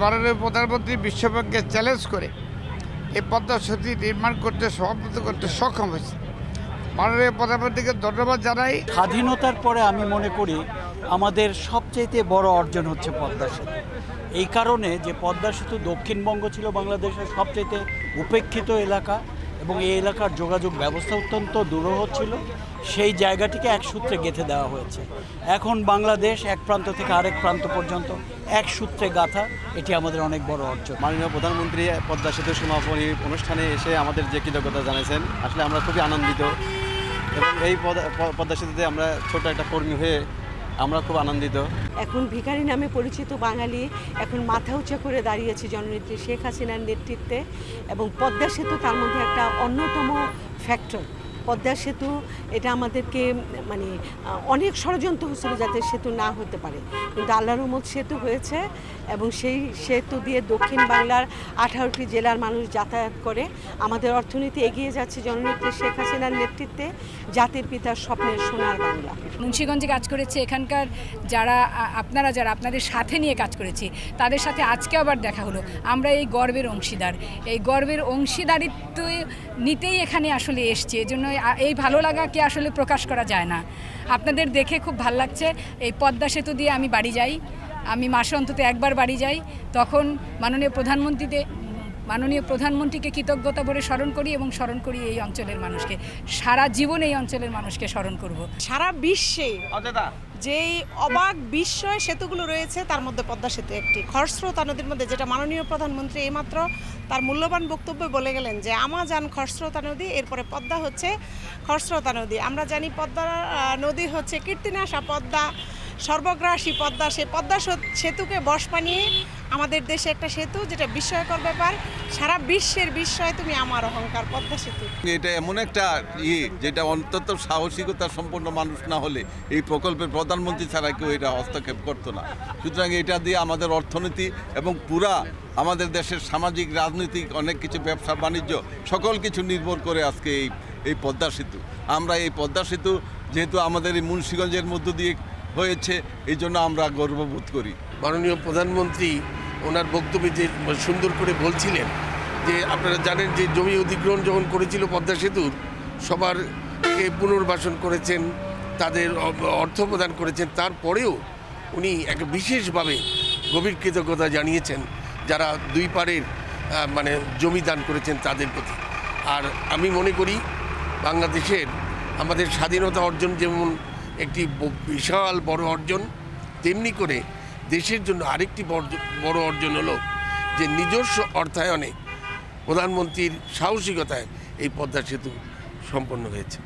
মাননীয় প্রধানমন্ত্রী বিশ্বব্যাংককে চ্যালেঞ্জ করে এই পদ্মা সেতু নির্মাণ করতে সমাপ্ত করতে সক্ষম হয়েছে। মাননীয় প্রধানমন্ত্রীকে ধন্যবাদ জানাই। স্বাধীনতার পরে আমি মনে করি আমাদের সবচেয়ে বড় অর্জন হচ্ছে পদ্মা সেতু। এই কারণে যে পদ্মা সেতু দক্ষিণবঙ্গ ছিল বাংলাদেশের সবচেয়ে উপেক্ষিত এলাকা এবং এই এলাকার যোগাযোগ ব্যবস্থা অত্যন্ত দুরূহ ছিল, সেই জায়গাটিকে এক সূত্রে গেঁথে দেওয়া হয়েছে। এখন বাংলাদেশ এক প্রান্ত থেকে আরেক প্রান্ত পর্যন্ত এক সূত্রে গাঁথা, এটি আমাদের অনেক বড় অর্জন। মাননীয় প্রধানমন্ত্রী পদ্মা সেতু সমাপনী অনুষ্ঠানে এসে আমাদের যে কৃতজ্ঞতা জানিয়েছেন, আসলে আমরা খুবই আনন্দিত এবং এই পদ্মা সেতুতে আমরা ছোট একটা কর্মী হয়ে আমরা খুব আনন্দিত। এখন ভিখারি নামে পরিচিত বাঙালি এখন মাথা উঁচা করে দাঁড়িয়েছে জননেত্রী শেখ হাসিনার নেতৃত্বে, এবং পদ্মা সেতু তার মধ্যে একটা অন্যতম ফ্যাক্টর। পদ্মা সেতু এটা আমাদেরকে মানে অনেক ষড়যন্ত্র হচ্ছিল যাতে সেতু না হতে পারে, কিন্তু আল্লাহর রহমত সেতু হয়েছে এবং সেই সেতু দিয়ে দক্ষিণ বাংলার 18টি জেলার মানুষ যাতায়াত করে। আমাদের অর্থনীতি এগিয়ে যাচ্ছে জননেত্রী শেখ হাসিনার নেতৃত্বে, জাতির পিতার স্বপ্নের সোনার বাংলা। মুন্সিগঞ্জে কাজ করেছে, এখানকার যারা আপনাদের সাথে নিয়ে কাজ করেছি তাদের সাথে আজকে আবার দেখা হলো। আমরা এই গর্বের অংশীদার, এই গর্বের অংশীদারিত্ব নিতেই এখানে আসলে এসছি। এজন্য এই ভালো লাগাকে আসলে প্রকাশ করা যায় না। আপনাদের দেখে খুব ভালো লাগছে। এই পদ্মা সেতু দিয়ে আমি বাড়ি যাই, আমি মাসে অন্তত একবার বাড়ি যাই, তখন মাননীয় প্রধানমন্ত্রীকে কৃতজ্ঞতা ভরে স্মরণ করি এবং স্মরণ করি এই অঞ্চলের মানুষকে। সারা জীবন এই অঞ্চলের মানুষকে স্মরণ করব। সারা বিশ্বে যেই অবাক বিস্ময় সেতুগুলো রয়েছে তার মধ্যে পদ্মা সেতু একটি। খরস্রোতা নদীর মধ্যে, যেটা মাননীয় প্রধানমন্ত্রী এইমাত্র তার মূল্যবান বক্তব্যে বলে গেলেন যে আমাজন খরস্রোতা নদী, এরপরে পদ্মা হচ্ছে খরস্রোতা নদী। আমরা জানি পদ্মা নদী হচ্ছে কীর্তিনাশা পদ্মা, সর্বগ্রাসী পদ্মা। সেই পদ্মা সেতুকে বশ বানিয়ে আমাদের দেশে একটা সেতু, যেটা বিস্ময়কর ব্যাপার। সারা বিশ্বের বিস্ময় তুমি আমার অহংকার, পদ্মা সেতু। এটা এমন একটা যেটা অন্তত সাহসিকতা সম্পন্ন মানুষ না হলে এই প্রকল্পের প্রধানমন্ত্রী ছাড়া কেউ এটা হস্তক্ষেপ করতো না। সুতরাং এটা দিয়ে আমাদের অর্থনীতি এবং পুরা আমাদের দেশের সামাজিক রাজনৈতিক অনেক কিছু, ব্যবসা বাণিজ্য সকল কিছু নির্ভর করে আজকে এই পদ্মা সেতু। আমরা এই পদ্মা সেতু যেহেতু আমাদের এই মুন্সিগঞ্জের মধ্য দিয়ে হয়েছে, এই জন্য আমরা গর্ববোধ করি। মাননীয় প্রধানমন্ত্রী ওনার বক্তব্যে যে সুন্দর করে বলছিলেন যে আপনারা জানেন যে জমি অধিগ্রহণ যখন করেছিল পদ্মা সেতুর, সবারকে পুনর্বাসন করেছেন, তাদের অর্থ প্রদান করেছেন, তারপরেও উনি একটা বিশেষভাবে গভীর কৃতজ্ঞতা জানিয়েছেন যারা দুই পাড়ের মানে জমি দান করেছেন তাদের প্রতি। আর আমি মনে করি বাংলাদেশের আমাদের স্বাধীনতা অর্জন যেমন একটি বিশাল বড় অর্জন, তেমনি করে দেশের জন্য আরেকটি বড় অর্জন হলো যে নিজস্ব অর্থায়নে প্রধানমন্ত্রীর সাহসিকতায় এই পদ্মা সেতু সম্পন্ন হয়েছে।